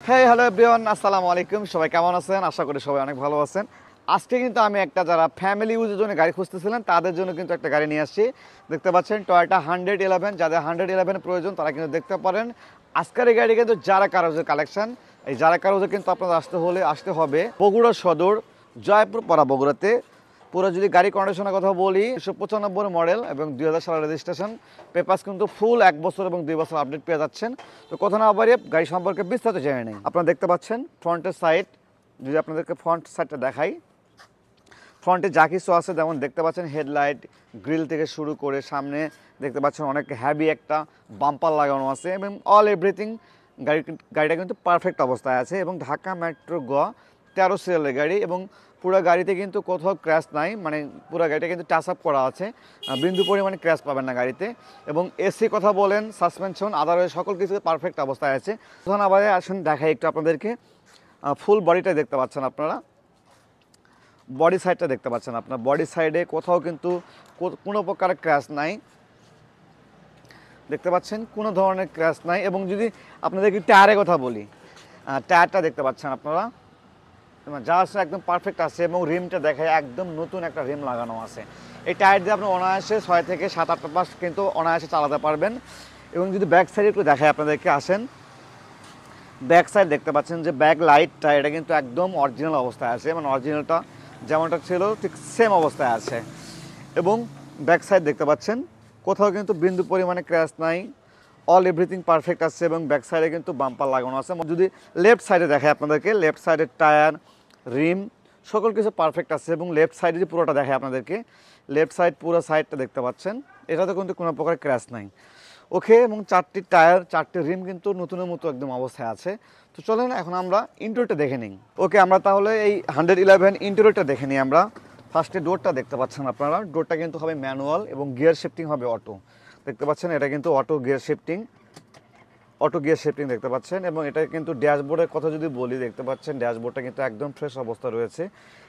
Hello everyone, আসসালামু আলাইকুম। সবাই কেমন আছেন? আশা করি সবাই অনেক ভালো আছেন। আজকে কিন্তু আমি একটা যারা ফ্যামিলি ইউজের জন্য গাড়ি খুঁজতেছিলেন তাদের জন্য কিন্তু একটা গাড়ি নিয়ে আসছি। দেখতে পাচ্ছেন টয়োটা 111, যাদের 111 প্রয়োজন তারা কিন্তু দেখতে পারেন। আজকের এই গাড়ি কিন্তু যারা কারোজের কালেকশন। এই যারা কারোজে কিন্তু আপনাদের আসতে হবে বগুড়া সদর, জয়পুর পাড়া বগুড়াতে। পুরো যদি গাড়ি কন্ডিশনের কথা বলি, 1995 মডেল এবং 2000 সালের রেজিস্ট্রেশন। পেপারস কিন্তু ফুল 1 বছর এবং 2 বছর আপডেট পেয়ে যাচ্ছেন। তো কথা না বাড়িয়ে গাড়ি সম্পর্কে বিস্তারিত জেনে নেই। আপনারা দেখতে পাচ্ছেন ফ্রন্টের সাইড, যদি আপনাদেরকে ফ্রন্ট সাইডটা দেখাই, ফ্রন্টে যা কিছু আছে যেমন দেখতে পাচ্ছেন হেডলাইট, গ্রিল থেকে শুরু করে সামনে দেখতে পাচ্ছেন অনেক হ্যাভি একটা বাম্পার লাগানো আছে এবং অল এভরিথিং গাড়িটা কিন্তু পারফেক্ট অবস্থায় আছে। এবং ঢাকা মেট্রো গ 13 সিরিয়ালের গাড়ি এবং পুরো গাড়িতে কিন্তু কোথাও ক্র্যাশ নাই, মানে পুরো গাড়িটা কিন্তু টাচ আপ করা আছে, বিন্দু পরিমাণে ক্র্যাশ পাবেন না গাড়িতে। এবং এসি কথা বলেন, সাসপেনশন, আদারওয়াইজ সকল কিছু পারফেক্ট অবস্থায় আছে। তখন আবার আসুন দেখাই একটু আপনাদেরকে। ফুল বডিটা দেখতে পাচ্ছেন আপনারা, বডি সাইডটা দেখতে পাচ্ছেন আপনার। বডি সাইডে কোথাও কিন্তু কোনো প্রকার ক্র্যাশ নাই, দেখতে পাচ্ছেন কোনো ধরনের ক্র্যাশ নাই। এবং যদি আপনাদেরকে টায়ারের কথা বলি, টায়ারটা দেখতে পাচ্ছেন আপনারা, যা আছে একদম পারফেক্ট আছে। এবং রিমটা দেখায় একদম নতুন একটা রিম লাগানো আছে। এই টায়ার দিয়ে আপনি অনায়াসে 6 থেকে 7-8 মাস কিন্তু অনায়াসে চালাতে পারবেন। এবং যদি ব্যাক সাইড একটু দেখায় আপনাদেরকে, আসেন ব্যাক সাইড দেখতে পাচ্ছেন যে ব্যাক লাইটটা এটা কিন্তু একদম অরিজিনাল অবস্থায় আছে, মানে অরিজিনালটা যেমনটা ছিল ঠিক সেম অবস্থায় আছে। এবং ব্যাক সাইড দেখতে পাচ্ছেন কোথাও কিন্তু বিন্দু পরিমাণে ক্র্যাশ নাই, অল এভরিথিং পারফেক্ট আছে। এবং ব্যাক সাইডে কিন্তু বাম্পার লাগানো আছে। যদি লেফট সাইডে দেখায় আপনাদেরকে, লেফট সাইডের টায়ার, রিম সকল কিছু পারফেক্ট আছে। এবং লেফট সাইডে যদি পুরোটা দেখায় আপনাদেরকে, লেফট সাইড পুরো সাইডটা দেখতে পাচ্ছেন, এটাতে কিন্তু কোনো প্রকার ক্র্যাশ নাই। ওকে, এবং 4টি টায়ার, 4টি রিম কিন্তু নতুনের মতো একদম অবস্থায় আছে। তো চলেন এখন আমরা ইন্টেরিয়রটা দেখে নিই। ওকে, আমরা তাহলে এই 111 ইন্টেরিয়রটা দেখে নিই। আমরা ফার্স্টে ডোরটা দেখতে পাচ্ছেন আপনারা, ডোরটা কিন্তু হবে ম্যানুয়াল এবং গিয়ার শিফটিং হবে অটো। দেখতে পাচ্ছেন এটা কিন্তু অটো গিয়ার শিফটিং, দেখতে পাচ্ছেন। এবং এটা কিন্তু ড্যাশবোর্ডের কথা যদি বলি, দেখতে পাচ্ছেন ড্যাশবোর্ডটা কিন্তু একদম ফ্রেশ অবস্থা রয়েছে।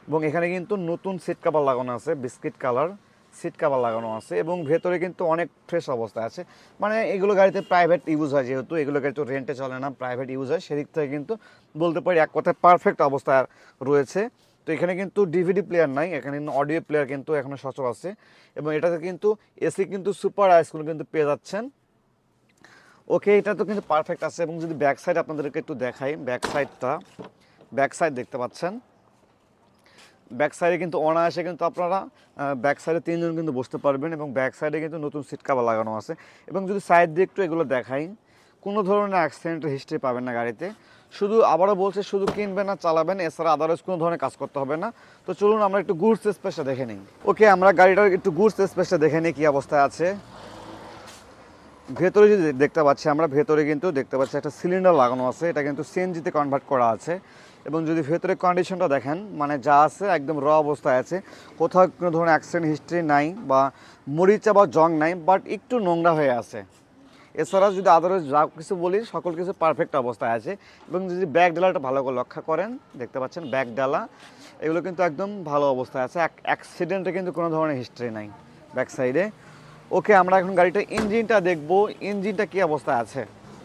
এবং এখানে কিন্তু নতুন সিট কাভার লাগানো আছে, বিস্কিট কালার সিট কাভার লাগানো আছে। এবং ভেতরে কিন্তু অনেক ফ্রেশ অবস্থায় আছে, মানে এগুলো গাড়িতে প্রাইভেট ইউজ হয়, যেহেতু এগুলো গাড়ি তো রেন্টে চলে না, প্রাইভেট ইউজ হয়, সেদিক থেকে কিন্তু বলতে পারি এক কথায় পারফেক্ট অবস্থায় রয়েছে। তো এখানে কিন্তু ডিভিডি প্লেয়ার নাই, এখানে অডিও প্লেয়ার কিন্তু এখনো সচল আছে। এবং এটাতে কিন্তু এসি কিন্তু সুপার আইসগুলো কিন্তু পেয়ে যাচ্ছেন। ওকে, এটা তো কিন্তু পারফেক্ট আছে। এবং যদি ব্যাক সাইড আপনাদেরকে একটু দেখাই, ব্যাক সাইড দেখতে পাচ্ছেন, ব্যাক সাইডে কিন্তু অনায়াসে কিন্তু আপনারা ব্যাক সাইডে 3 জন কিন্তু বসতে পারবেন। এবং ব্যাক সাইডে কিন্তু নতুন সিট কাভার লাগানো আছে। এবং যদি সাইড দিয়ে একটু এগুলো দেখাই, কোনো ধরনের অ্যাক্সিডেন্টের হিস্ট্রি পাবেন না গাড়িতে। শুধু আবারও বলছে, শুধু কিনবেন না চালাবেন, এছাড়া আদারওয়াইজ কোনো ধরনের কাজ করতে হবে না। তো চলুন আমরা একটু গুডস স্পেসটা দেখে নিই। ওকে, আমরা গাড়িটার একটু গুডস স্পেসটা দেখে নিই কী অবস্থায় আছে। ভেতরে যদি দেখতে পাচ্ছি আমরা, ভেতরে কিন্তু দেখতে পাচ্ছি একটা সিলিন্ডার লাগানো আছে, এটা কিন্তু সিএনজিতে কনভার্ট করা আছে। এবং যদি ভেতরে কন্ডিশনটা দেখেন, মানে যা আছে একদম র অবস্থায় আছে, কোথাও কোনো ধরনের অ্যাক্সিডেন্ট হিস্ট্রি নাই বা মরিচা বা জং নাই, বাট একটু নোংরা হয়ে আছে। এছাড়া যদি আদারওয়াইজ যা কিছু বলি সকল কিছু পারফেক্ট অবস্থায় আছে। এবং যদি ব্যাক ডালাটা ভালো করে লক্ষ্য করেন, দেখতে পাচ্ছেন ব্যাক ডালা এগুলো কিন্তু একদম ভালো অবস্থায় আছে, অ্যাক্সিডেন্টে কিন্তু কোনো ধরনের হিস্ট্রি নাই ব্যাক সাইডে। ওকে, আমরা এখন গাড়িটা ইঞ্জিনটা দেখবো, ইঞ্জিনটা কী অবস্থায় আছে।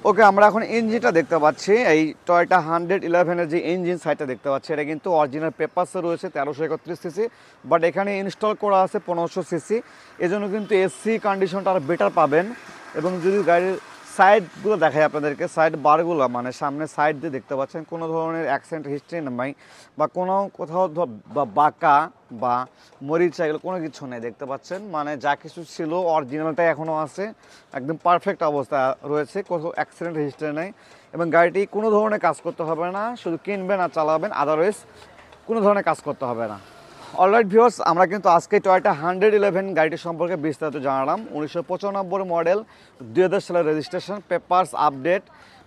ওকে, আমরা এখন ইঞ্জিনটা দেখতে পাচ্ছি, এই টয়োটা 111-এর যে ইঞ্জিন সাইডটা দেখতে পাচ্ছি, এটা কিন্তু অরিজিনাল পেপারসে রয়েছে 1331 সিসি, বাট এখানে ইনস্টল করা আছে 1500 সিসি। এজন্য কিন্তু এসি কন্ডিশনটা আরও বেটার পাবেন। এবং যদি গাড়ির সাইডগুলো দেখায় আপনাদেরকে, সাইড বারগুলো মানে সামনে সাইড দিয়ে দেখতে পাচ্ছেন কোনো ধরনের অ্যাক্সিডেন্ট হিস্ট্রি নেই বা কোনো কোথাও বাঁকা বা মরিচা এগুলো কোনো কিছু নেই, দেখতে পাচ্ছেন। মানে যা কিছু ছিল অরিজিনালটাই এখনও আছে, একদম পারফেক্ট অবস্থা রয়েছে, কোথাও অ্যাক্সিডেন্ট হিস্ট্রি নেই। এবং গাড়িটি কোনো ধরনের কাজ করতে হবে না, শুধু কিনবেন আর চালাবেন, আদারওয়াইজ কোনো ধরনের কাজ করতে হবে না। অলরাইট ভিউয়ার্স, আমরা কিন্তু আজকে টয়োটা 111 গাড়িটি সম্পর্কে বিস্তারিত জানালাম। 1995 মডেল, 2000 সালের registration, papers update,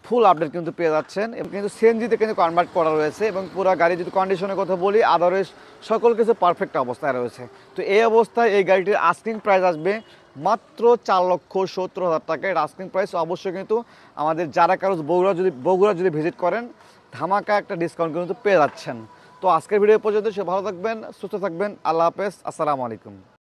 full update কিন্তু পেয়ে যাচ্ছেন। এবং কিন্তু সিএনজিতে কিন্তু কনভার্ট করা রয়েছে। এবং পুরো গাড়ি যদি কন্ডিশনের কথা বলি, আদারওয়াইজ সকল কিছু পারফেক্ট অবস্থায় রয়েছে। তো এই অবস্থায় এই গাড়িটির আস্কিং প্রাইস আসবে মাত্র 4,70,000 টাকা। এর আস্কিং প্রাইস অবশ্যই কিন্তু আমাদের যারা কারো বগুড়া যদি ভিজিট করেন, ধামাকা একটা ডিসকাউন্ট কিন্তু পেয়ে যাচ্ছেন। তো আজকের ভিডিও পর্যন্ত সে ভালো থাকবেন, সুস্থ থাকবেন, আল্লাহ হাফেজ, আসসালামু আলাইকুম।